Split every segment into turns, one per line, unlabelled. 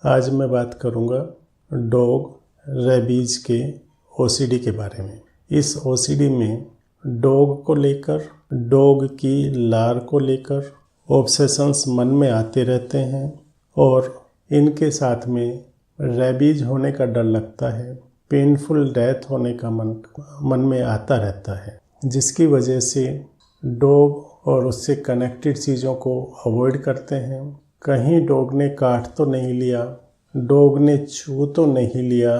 आज मैं बात करूँगा डॉग रेबीज के ओसीडी के बारे में। इस ओसीडी में डॉग को लेकर, डॉग की लार को लेकर ऑब्सेशंस मन में आते रहते हैं और इनके साथ में रेबीज होने का डर लगता है, पेनफुल डेथ होने का मन में आता रहता है, जिसकी वजह से डॉग और उससे कनेक्टेड चीज़ों को अवॉइड करते हैं। कहीं डॉग ने काट तो नहीं लिया, डॉग ने छू तो नहीं लिया,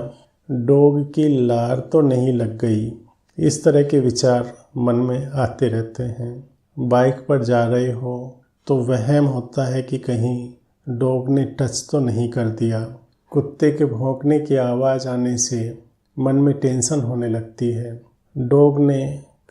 डॉग की लार तो नहीं लग गई, इस तरह के विचार मन में आते रहते हैं। बाइक पर जा रहे हो तो वहम होता है कि कहीं डॉग ने टच तो नहीं कर दिया। कुत्ते के भौंकने की आवाज़ आने से मन में टेंशन होने लगती है। डॉग ने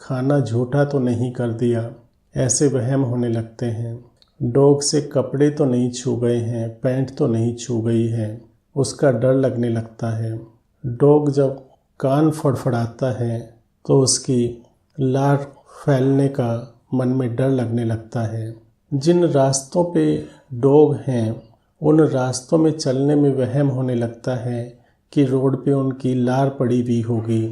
खाना झूठा तो नहीं कर दिया, ऐसे वहम होने लगते हैं। डॉग से कपड़े तो नहीं छू गए हैं, पैंट तो नहीं छू गई है, उसका डर लगने लगता है। डॉग जब कान फड़फड़ाता है तो उसकी लार फैलने का मन में डर लगने लगता है। जिन रास्तों पे डॉग हैं उन रास्तों में चलने में वहम होने लगता है कि रोड पे उनकी लार पड़ी हुई होगी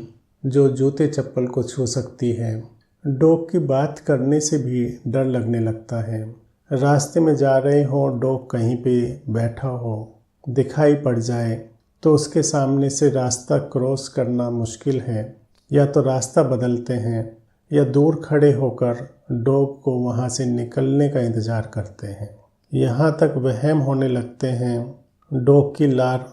जो जूते चप्पल को छू सकती है। डॉग की बात करने से भी डर लगने लगता है। रास्ते में जा रहे हो, डॉग कहीं पे बैठा हो, दिखाई पड़ जाए तो उसके सामने से रास्ता क्रॉस करना मुश्किल है। या तो रास्ता बदलते हैं या दूर खड़े होकर डॉग को वहाँ से निकलने का इंतज़ार करते हैं। यहाँ तक वहम होने लगते हैं डॉग की लार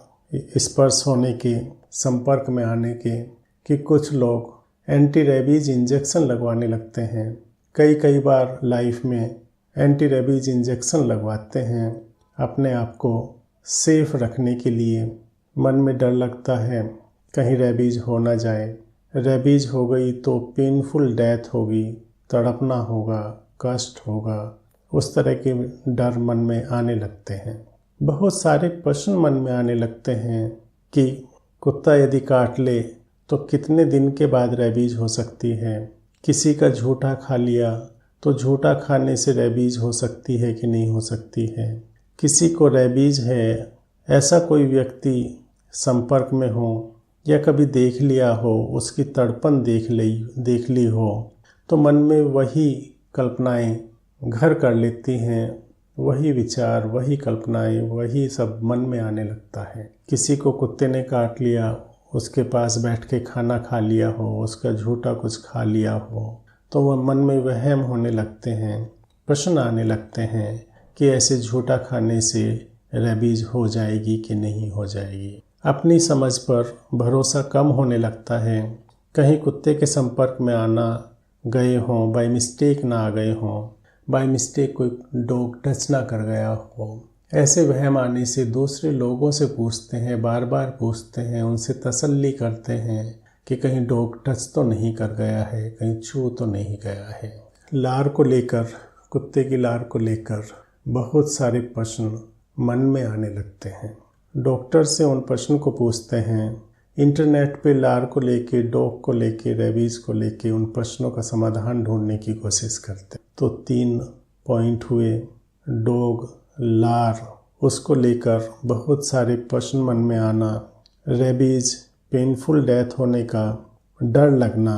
स्पर्श होने के, संपर्क में आने के, कि कुछ लोग एंटी रेबीज इंजेक्शन लगवाने लगते हैं। कई बार लाइफ में एंटी रेबीज इंजेक्शन लगवाते हैं अपने आप को सेफ रखने के लिए। मन में डर लगता है कहीं रेबीज हो ना जाए, रेबीज हो गई तो पेनफुल डेथ होगी, तड़पना होगा, कष्ट होगा, उस तरह के डर मन में आने लगते हैं। बहुत सारे प्रश्न मन में आने लगते हैं कि कुत्ता यदि काट ले तो कितने दिन के बाद रेबीज हो सकती है। किसी का झूठा खा लिया तो झूठा खाने से रेबीज हो सकती है कि नहीं हो सकती है। किसी को रेबीज है, ऐसा कोई व्यक्ति संपर्क में हो या कभी देख लिया हो, उसकी तड़पन देख ली हो तो मन में वही कल्पनाएं घर कर लेती हैं, वही विचार, वही कल्पनाएं, वही सब मन में आने लगता है। किसी को कुत्ते ने काट लिया, उसके पास बैठ के खाना खा लिया हो, उसका झूठा कुछ खा लिया हो तो वह मन में वहम होने लगते हैं, प्रश्न आने लगते हैं कि ऐसे झूठा खाने से रेबीज हो जाएगी कि नहीं हो जाएगी। अपनी समझ पर भरोसा कम होने लगता है। कहीं कुत्ते के संपर्क में आना गए हों, बाय मिस्टेक ना आ गए हों, बाय मिस्टेक कोई डॉग टच ना कर गया हो, ऐसे वहम आने से दूसरे लोगों से पूछते हैं, बार बार पूछते हैं, उनसे तसल्ली करते हैं कि कहीं डॉग टच तो नहीं कर गया है, कहीं छू तो नहीं गया है। लार को लेकर, कुत्ते की लार को लेकर बहुत सारे प्रश्न मन में आने लगते हैं। डॉक्टर से उन प्रश्न को पूछते हैं, इंटरनेट पे लार को लेके, डॉग को लेके, रेबीज को लेके उन प्रश्नों का समाधान ढूंढने की कोशिश करते हैं। तो 3 पॉइंट हुए, डॉग, लार, उसको लेकर बहुत सारे प्रश्न मन में आना, रेबीज, पेनफुल डेथ होने का डर लगना,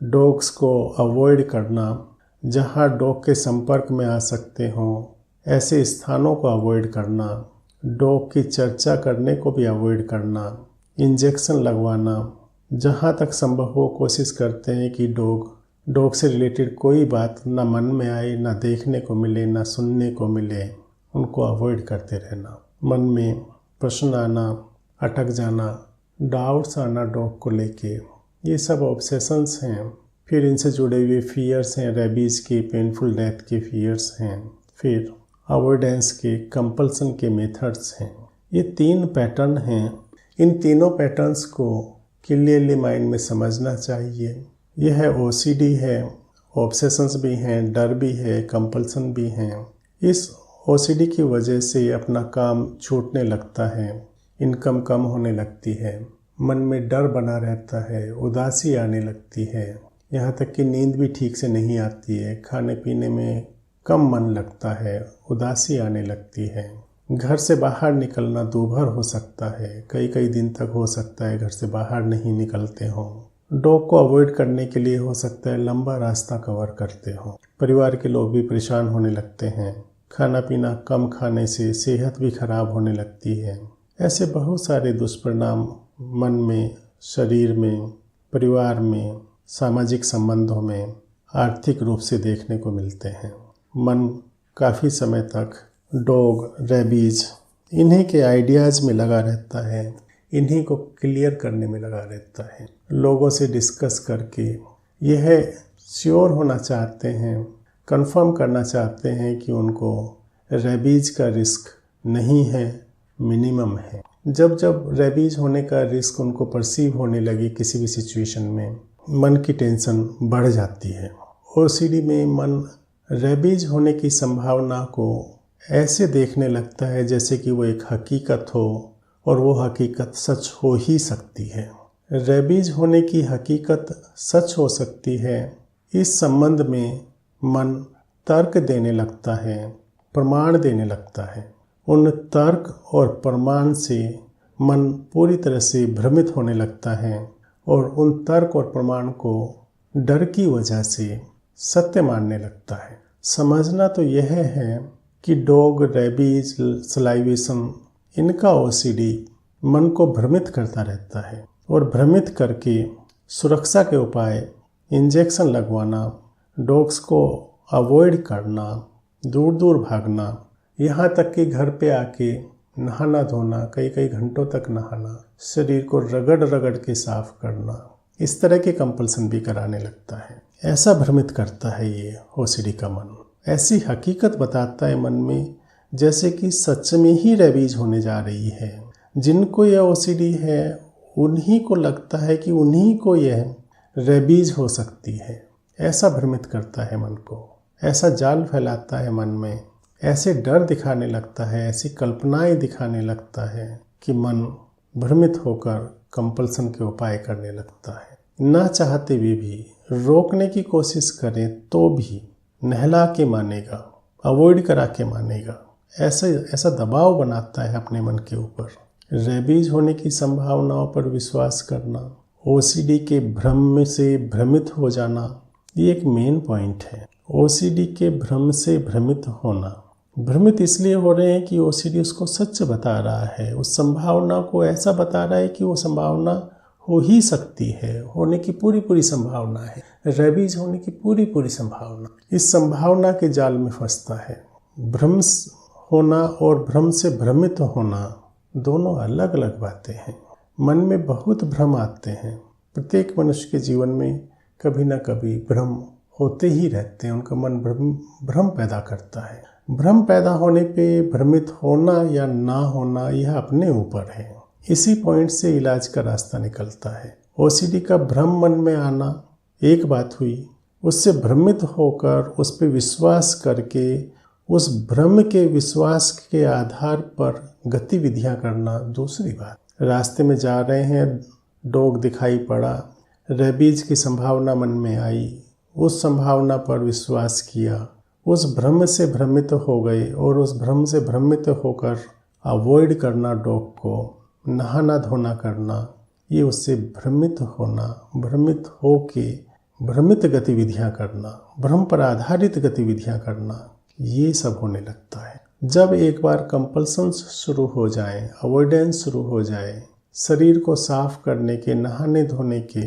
डॉग्स को अवॉइड करना, जहां डॉग के संपर्क में आ सकते हों ऐसे स्थानों को अवॉइड करना, डॉग की चर्चा करने को भी अवॉइड करना, इंजेक्शन लगवाना, जहां तक संभव हो कोशिश करते हैं कि डॉग से रिलेटेड कोई बात ना मन में आए, ना देखने को मिले, ना सुनने को मिले, उनको अवॉइड करते रहना। मन में प्रश्न आना, अटक जाना, डाउट्स आना डॉग को लेके, ये सब ऑब्सेशंस हैं। फिर इनसे जुड़े हुए फियर्स हैं, रेबीज के, पेनफुल डेथ के फियर्स हैं, फिर अवॉइडेंस के, कंपल्सन के मेथड्स हैं। ये 3 पैटर्न हैं। इन तीनों पैटर्न्स को क्लियरली माइंड में समझना चाहिए। यह है ओसीडी है, ऑब्सेशंस भी हैं, डर भी है, कंपल्सन भी हैं। इस ओसीडी की वजह से अपना काम छूटने लगता है, इनकम कम होने लगती है, मन में डर बना रहता है, उदासी आने लगती है, यहाँ तक कि नींद भी ठीक से नहीं आती है, खाने पीने में कम मन लगता है, उदासी आने लगती है, घर से बाहर निकलना दूभर हो सकता है, कई कई दिन तक हो सकता है घर से बाहर नहीं निकलते हों। डॉग को अवॉइड करने के लिए हो सकता है लंबा रास्ता कवर करते हों। परिवार के लोग भी परेशान होने लगते हैं। खाना पीना कम खाने से सेहत भी खराब होने लगती है। ऐसे बहुत सारे दुष्परिणाम मन में, शरीर में, परिवार में, सामाजिक संबंधों में आर्थिक रूप से देखने को मिलते हैं। मन काफ़ी समय तक डॉग, रेबीज इन्हीं के आइडियाज़ में लगा रहता है, इन्हीं को क्लियर करने में लगा रहता है। लोगों से डिस्कस करके यह श्योर होना चाहते हैं, कंफर्म करना चाहते हैं कि उनको रेबीज का रिस्क नहीं है, मिनिमम है। जब जब रेबीज होने का रिस्क उनको परसीव होने लगी किसी भी सिचुएशन में, मन की टेंशन बढ़ जाती है। ओसीडी में मन रेबीज होने की संभावना को ऐसे देखने लगता है जैसे कि वो एक हकीकत हो और वो हकीकत सच हो ही सकती है। रेबीज होने की हकीकत सच हो सकती है, इस संबंध में मन तर्क देने लगता है, प्रमाण देने लगता है। उन तर्क और प्रमाण से मन पूरी तरह से भ्रमित होने लगता है और उन तर्क और प्रमाण को डर की वजह से सत्य मानने लगता है। समझना तो यह है कि डॉग, रेबीज, सलाइवेशन इनका ओसीडी मन को भ्रमित करता रहता है और भ्रमित करके सुरक्षा के उपाय, इंजेक्शन लगवाना, डॉग्स को अवॉइड करना, दूर दूर भागना, यहाँ तक कि घर पे आके नहाना धोना, कई कई घंटों तक नहाना, शरीर को रगड़ रगड़ के साफ करना, इस तरह के कंपल्सन भी कराने लगता है। ऐसा भ्रमित करता है ये ओसीडी का मन। ऐसी हकीकत बताता है मन में जैसे कि सच में ही रेबीज होने जा रही है। जिनको यह ओसीडी है उन्हीं को लगता है कि उन्हीं को यह रेबीज हो सकती है। ऐसा भ्रमित करता है मन को, ऐसा जाल फैलाता है मन में, ऐसे डर दिखाने लगता है, ऐसी कल्पनाएं दिखाने लगता है कि मन भ्रमित होकर कंपल्सन के उपाय करने लगता है। ना चाहते हुए भी रोकने की कोशिश करें तो भी नहला के मानेगा, अवॉइड करा के मानेगा। ऐसा दबाव बनाता है अपने मन के ऊपर। रेबीज होने की संभावनाओं पर विश्वास करना, ओसीडी के भ्रम से भ्रमित हो जाना, ये एक मेन पॉइंट है। ओसीडी के भ्रम से भ्रमित होना, भ्रमित इसलिए हो रहे हैं कि ओसीडी उसको सच बता रहा है, उस संभावना को ऐसा बता रहा है कि वो संभावना हो ही सकती है, होने की पूरी संभावना है, रेबीज होने की पूरी संभावना। इस संभावना के जाल में फंसता है। भ्रम होना और भ्रम से भ्रमित होना दोनों अलग अलग बातें हैं। मन में बहुत भ्रम आते हैं। प्रत्येक मनुष्य के जीवन में कभी ना कभी भ्रम होते ही रहते हैं। उनका मन भ्रम पैदा करता है। भ्रम पैदा होने पे भ्रमित होना या ना होना यह अपने ऊपर है। इसी पॉइंट से इलाज का रास्ता निकलता है। ओसीडी का भ्रम मन में आना एक बात हुई, उससे भ्रमित होकर उस पर विश्वास करके उस भ्रम के विश्वास के आधार पर गतिविधियां करना दूसरी बात। रास्ते में जा रहे हैं, डॉग दिखाई पड़ा, रेबीज की संभावना मन में आई, उस संभावना पर विश्वास किया, उस भ्रम से भ्रमित हो गए और उस भ्रम से भ्रमित होकर अवॉइड करना, डॉग को नहाना धोना करना, ये उससे भ्रमित होना, भ्रमित होके भ्रमित गतिविधियां करना, भ्रम पर आधारित गतिविधियां करना, ये सब होने लगता है। जब एक बार कंपल्सन्स शुरू हो जाए, अवॉइडेंस शुरू हो जाए, शरीर को साफ करने के, नहाने धोने के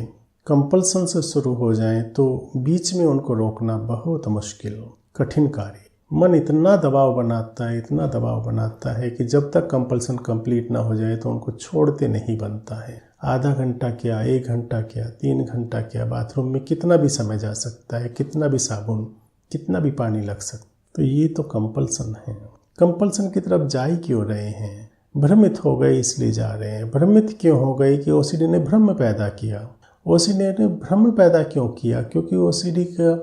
कंपल्सन्स शुरू हो जाए तो बीच में उनको रोकना बहुत मुश्किल, कठिन कार्य। मन इतना दबाव बनाता है कि जब तक कंपल्सन कंप्लीट ना हो जाए तो उनको छोड़ते नहीं बनता है। आधा घंटा क्या, 1 घंटा क्या, 3 घंटा क्या, बाथरूम में कितना भी समय जा सकता है, कितना भी साबुन, कितना भी पानी लग सकता। तो ये तो कंपल्सन है। कंपल्सन की तरफ जा ही क्यों रहे हैं? भ्रमित हो गए इसलिए जा रहे हैं। भ्रमित क्यों हो गए कि ओसीडी ने भ्रम पैदा किया। ओसीडी ने भ्रम पैदा क्यों किया? क्योंकि ओसीडी का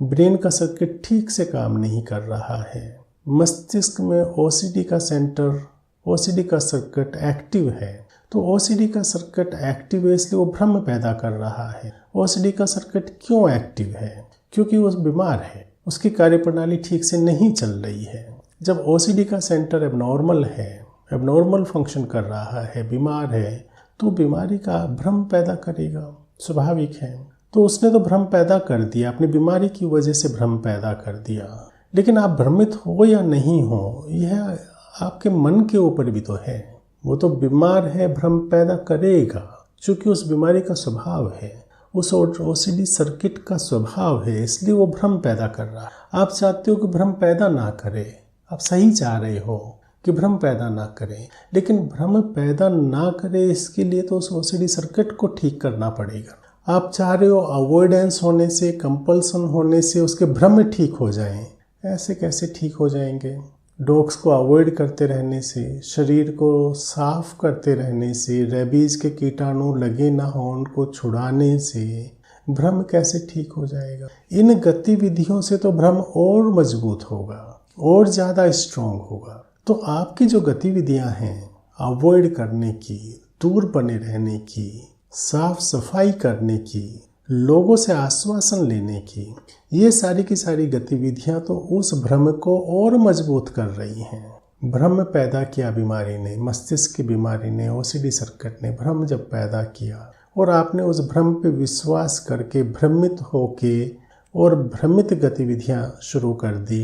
ब्रेन का सर्किट ठीक से काम नहीं कर रहा है। मस्तिष्क में ओसीडी का सेंटर, ओसीडी का सर्किट एक्टिव है। तो ओसीडी का सर्किट एक्टिव है इसलिए वो भ्रम पैदा कर रहा है। ओसीडी का सर्किट क्यों एक्टिव है? क्योंकि वो बीमार है, उसकी कार्यप्रणाली ठीक से नहीं चल रही है। जब ओसीडी का सेंटर एबनॉर्मल है, एबनॉर्मल फंक्शन कर रहा है, बीमार है, तो बीमारी का भ्रम पैदा करेगा, स्वाभाविक है। तो उसने तो भ्रम पैदा कर दिया, अपनी बीमारी की वजह से भ्रम पैदा कर दिया। लेकिन आप भ्रमित हो या नहीं हो, यह आपके मन के ऊपर भी तो है। वो तो बीमार है, भ्रम पैदा करेगा, क्योंकि उस बीमारी का स्वभाव है, उस ओसीडी सर्किट का स्वभाव है, इसलिए वो भ्रम पैदा कर रहा है। आप चाहते हो कि भ्रम पैदा ना करे, आप सही चाह रहे हो कि भ्रम पैदा ना करे, लेकिन भ्रम पैदा ना करे इसके लिए तो उस ओसीडी सर्किट को ठीक करना पड़ेगा। आप चाह रहे हो अवॉइडेंस होने से, कंपल्सन होने से उसके भ्रम ठीक हो जाएं। ऐसे कैसे ठीक हो जाएंगे? डॉग्स को अवॉइड करते रहने से, शरीर को साफ करते रहने से, रेबीज के कीटाणु लगे ना हो उनको छुड़ाने से भ्रम कैसे ठीक हो जाएगा? इन गतिविधियों से तो भ्रम और मजबूत होगा, और ज़्यादा स्ट्रांग होगा। तो आपकी जो गतिविधियां हैं अवॉइड करने की, दूर बने रहने की, साफ सफाई करने की, लोगों से आश्वासन लेने की, ये सारी की सारी गतिविधियां तो उस भ्रम को और मजबूत कर रही हैं। भ्रम पैदा किया बीमारी ने, मस्तिष्क की बीमारी ने, ओसीडी सर्किट ने भ्रम जब पैदा किया और आपने उस भ्रम पे विश्वास करके भ्रमित होके और भ्रमित गतिविधियां शुरू कर दी,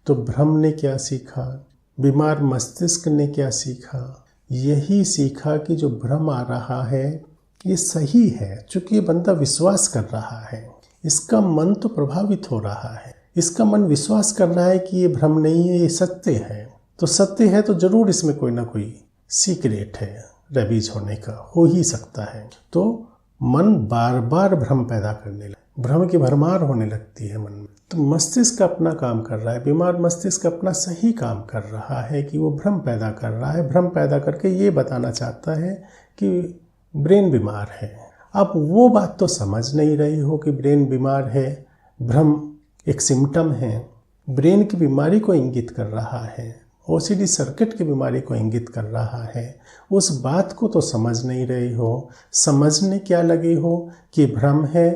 तो भ्रम ने क्या सीखा? बीमार मस्तिष्क ने क्या सीखा? यही सीखा कि जो भ्रम आ रहा है ये सही है, क्योंकि ये बंदा विश्वास कर रहा है, इसका मन तो प्रभावित हो रहा है, इसका मन विश्वास कर रहा है कि ये भ्रम नहीं है, ये सत्य है। तो सत्य है तो जरूर इसमें कोई ना कोई सीक्रेट है, रेबीज होने का हो ही सकता है। तो मन बार बार भ्रम पैदा करने लगे, भ्रम की भरमार होने लगती है मन में। तो मस्तिष्क अपना काम कर रहा है, बीमार मस्तिष्क अपना सही काम कर रहा है कि वो भ्रम पैदा कर रहा है। भ्रम पैदा करके ये बताना चाहता है कि ब्रेन बीमार है। आप वो बात तो समझ नहीं रही हो कि ब्रेन बीमार है, भ्रम एक सिम्टम है, ब्रेन की बीमारी को इंगित कर रहा है, ओसीडी सर्किट की बीमारी को इंगित कर रहा है। उस बात को तो समझ नहीं रही हो, समझने क्या लगे हो कि भ्रम है,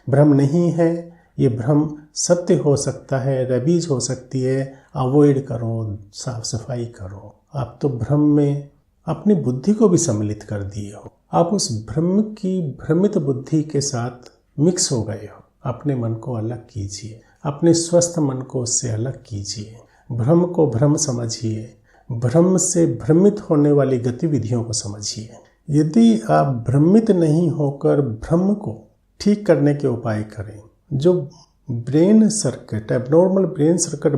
भ्रम नहीं है, ये भ्रम सत्य हो सकता है, रेबीज हो सकती है, अवॉइड करो, साफ सफाई करो। आप तो भ्रम में अपनी बुद्धि को भी सम्मिलित कर दिए हो, आप उस भ्रम की भ्रमित बुद्धि के साथ मिक्स हो गए हो। अपने मन को अलग कीजिए, अपने स्वस्थ मन को उससे अलग कीजिए, भ्रम को भ्रम समझिए, भ्रम से भ्रमित होने वाली गतिविधियों को समझिए। यदि आप भ्रमित नहीं होकर भ्रम को ठीक करने के उपाय करें, जो brain circuit, abnormal brain circuit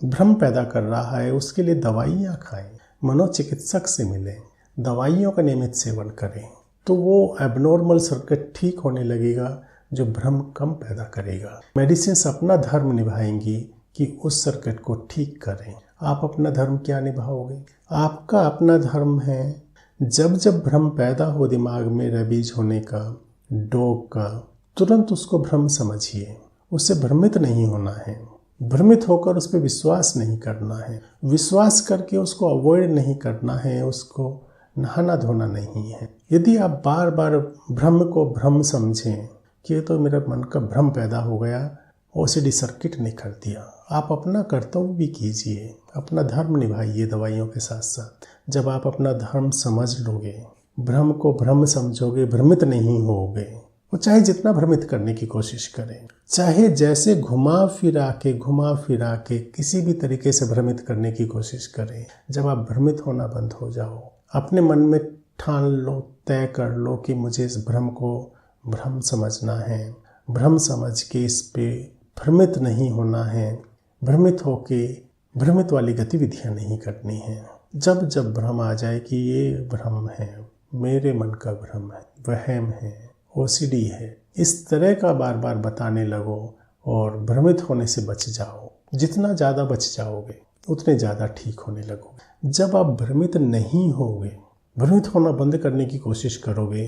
भ्रम पैदा कर रहा है, उसके लिए दवाइयाँ खाएं, मनोचिकित्सक से मिलें, दवाइयों का नियमित सेवन करें, तो वो एबनॉर्मल सर्किट ठीक होने लगेगा, जो भ्रम कम पैदा करेगा। मेडिसिन अपना धर्म निभाएंगी कि उस सर्किट को ठीक करें। आप अपना धर्म क्या निभाओगे? आपका अपना धर्म है, जब जब भ्रम पैदा हो दिमाग में रेबीज होने का, डॉग का, तुरंत उसको भ्रम समझिए, उससे भ्रमित नहीं होना है, भ्रमित होकर उस पर विश्वास नहीं करना है, विश्वास करके उसको अवॉइड नहीं करना है, उसको नहाना धोना नहीं है। यदि आप बार बार भ्रम को भ्रम समझें कि ये तो मेरे मन का भ्रम पैदा हो गया, ओसीडी सर्किट ने कर दिया, आप अपना कर्तव्य भी कीजिए, अपना धर्म निभाइए दवाइयों के साथ साथ। जब आप अपना धर्म समझ लोगे, भ्रम को भ्रम समझोगे, भ्रमित नहीं होगे, वो चाहे जितना भ्रमित करने की कोशिश करें, चाहे जैसे घुमा फिरा के किसी भी तरीके से भ्रमित करने की कोशिश करें, जब आप भ्रमित होना बंद हो जाओ, अपने मन में ठान लो, तय कर लो कि मुझे इस भ्रम को भ्रम समझना है, भ्रम समझ के इस पे भ्रमित नहीं होना है, भ्रमित होके भ्रमित वाली गतिविधियां नहीं करनी है। जब जब भ्रम आ जाए कि ये भ्रम है, मेरे मन का भ्रम है, वहम है, ओसीडी है, इस तरह का बार बार बताने लगो और भ्रमित होने से बच जाओ। जितना ज़्यादा बच जाओगे उतने ज़्यादा ठीक होने लगोगे। जब आप भ्रमित नहीं होगे, भ्रमित होना बंद करने की कोशिश करोगे,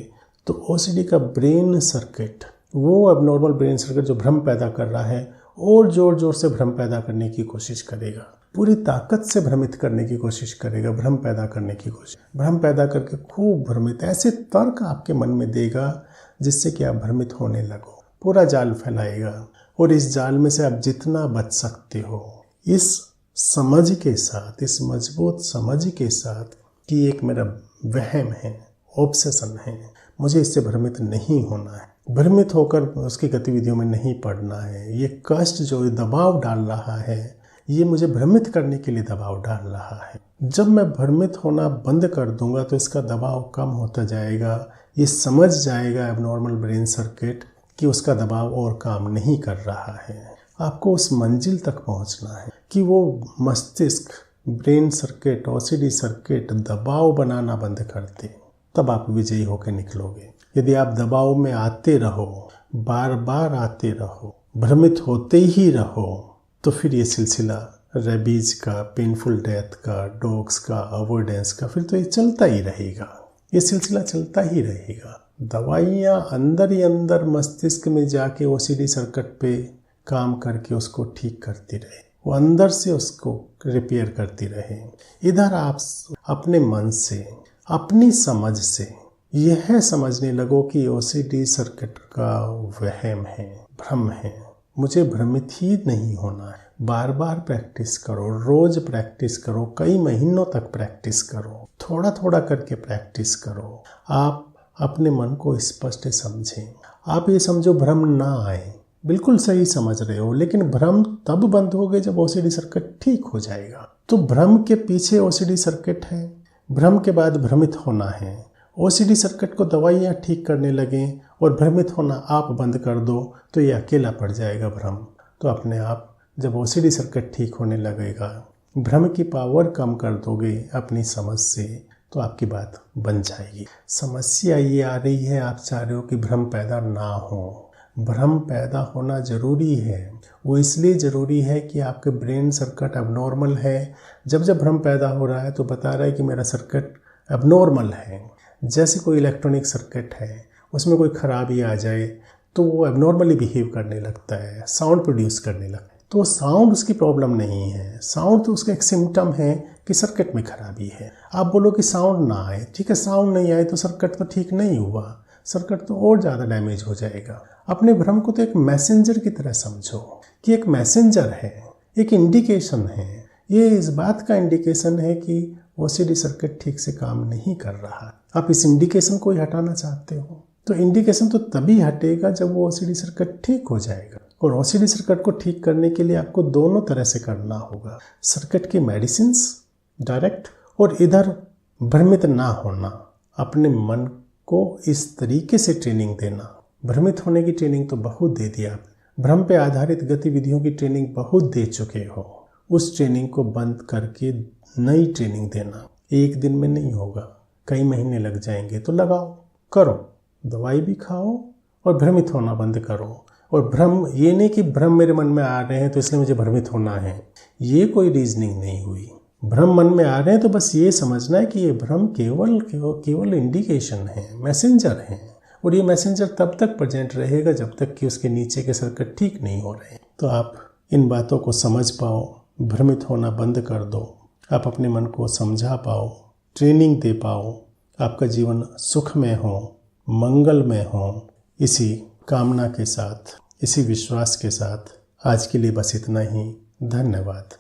तो ओसीडी का ब्रेन सर्किट, वो एबनॉर्मल ब्रेन सर्किट जो भ्रम पैदा कर रहा है, और ज़ोर ज़ोर से भ्रम पैदा करने की कोशिश करेगा, पूरी ताकत से भ्रमित करने की कोशिश करेगा, भ्रम पैदा करने की कोशिश, भ्रम पैदा करके खूब भ्रमित ऐसे तर्क आपके मन में देगा जिससे कि आप भ्रमित होने लगो, पूरा जाल फैलाएगा। और इस जाल में से आप जितना बच सकते हो, इस समझ के साथ, इस मजबूत समझ के साथ कि एक मेरा वहम है, ऑब्सेशन है, मुझे इससे भ्रमित नहीं होना है, भ्रमित होकर उसकी गतिविधियों में नहीं पड़ना है। ये कष्ट जो दबाव डाल रहा है, ये मुझे भ्रमित करने के लिए दबाव डाल रहा है। जब मैं भ्रमित होना बंद कर दूंगा तो इसका दबाव कम होता जाएगा। ये समझ जाएगा एबनॉर्मल ब्रेन सर्किट कि उसका दबाव और काम नहीं कर रहा है। आपको उस मंजिल तक पहुंचना है कि वो मस्तिष्क, ब्रेन सर्किट, ओसीडी सर्किट दबाव बनाना बंद कर दे, तब आप विजयी होकर निकलोगे। यदि आप दबाव में आते रहो, बार बार आते रहो, भ्रमित होते ही रहो, तो फिर ये सिलसिला रेबीज का, पेनफुल डेथ का, डॉग्स का, अवॉइडेंस का, फिर तो ये चलता ही रहेगा। ये सिलसिला चलता ही रहेगा। दवाइयाँ अंदर ही अंदर मस्तिष्क में जाके ओसीडी सर्किट पे काम करके उसको ठीक करती रहे, वो अंदर से उसको रिपेयर करती रहे। इधर आप अपने मन से, अपनी समझ से यह समझने लगो कि ओसीडी सर्किट का वहम है, भ्रम है, मुझे भ्रमित ही नहीं होना है। बार बार प्रैक्टिस करो, रोज प्रैक्टिस करो, कई महीनों तक प्रैक्टिस करो, थोड़ा थोड़ा करके प्रैक्टिस करो। आप अपने मन को स्पष्ट समझें। आप ये समझो भ्रम ना आए, बिल्कुल सही समझ रहे हो, लेकिन भ्रम तब बंद हो गए जब ओसीडी सर्किट ठीक हो जाएगा। तो भ्रम के पीछे ओसीडी सर्किट है, भ्रम के बाद भ्रमित होना है। ओसीडी सर्किट को दवाइयाँ ठीक करने लगें और भ्रमित होना आप बंद कर दो तो ये अकेला पड़ जाएगा भ्रम। तो अपने आप जब ओसीडी सर्किट ठीक होने लगेगा, भ्रम की पावर कम कर दोगे अपनी समझ से, तो आपकी बात बन जाएगी। समस्या ये आ रही है, आप चाह रहे हो कि भ्रम पैदा ना हो। भ्रम पैदा होना जरूरी है। वो इसलिए ज़रूरी है कि आपके ब्रेन सर्किट एबनॉर्मल है। जब जब भ्रम पैदा हो रहा है तो बता रहा है कि मेरा सर्किट एबनॉर्मल है। जैसे कोई इलेक्ट्रॉनिक सर्किट है, उसमें कोई खराबी आ जाए तो वो एबनॉर्मली बिहेव करने लगता है, साउंड प्रोड्यूस करने लगता है। तो साउंड उसकी प्रॉब्लम नहीं है, साउंड तो उसका एक सिम्टम है कि सर्किट में खराबी है। आप बोलो कि साउंड ना आए, ठीक है, साउंड नहीं आए तो सर्किट तो ठीक नहीं हुआ, सर्किट तो और ज़्यादा डैमेज हो जाएगा। अपने भ्रम को तो एक मैसेंजर की तरह समझो कि एक मैसेंजर है, एक इंडिकेशन है। ये इस बात का इंडिकेशन है कि ओसीडी सर्किट ठीक से काम नहीं कर रहा। आप इस इंडिकेशन को ही हटाना चाहते हो, तो इंडिकेशन तो तभी हटेगा जब वो ओसीडी सर्किट ठीक हो जाएगा। और ओसीडी सर्किट को ठीक करने के लिए आपको दोनों तरह से करना होगा, सर्किट की मेडिसिन्स डायरेक्ट, और इधर भ्रमित ना होना, अपने मन को इस तरीके से ट्रेनिंग देना। भ्रमित होने की ट्रेनिंग तो बहुत दे दिया, भ्रम पे आधारित गतिविधियों की ट्रेनिंग बहुत दे चुके हो। उस ट्रेनिंग को बंद करके नई ट्रेनिंग देना। एक दिन में नहीं होगा, कई महीने लग जाएंगे, तो लगाओ, करो, दवाई भी खाओ और भ्रमित होना बंद करो। और भ्रम ये नहीं कि भ्रम मेरे मन में आ रहे हैं तो इसलिए मुझे भ्रमित होना है, ये कोई रीजनिंग नहीं हुई। भ्रम मन में आ रहे हैं तो बस ये समझना है कि ये भ्रम केवल इंडिकेशन है, मैसेंजर है, और ये मैसेंजर तब तक प्रेजेंट रहेगा जब तक कि उसके नीचे के सर्किट ठीक नहीं हो रहे। तो आप इन बातों को समझ पाओ, भ्रमित होना बंद कर दो, आप अपने मन को समझा पाओ, ट्रेनिंग दे पाओ, आपका जीवन सुख में हो, मंगल में हो। इसी कामना के साथ, इसी विश्वास के साथ आज के लिए बस इतना ही। धन्यवाद।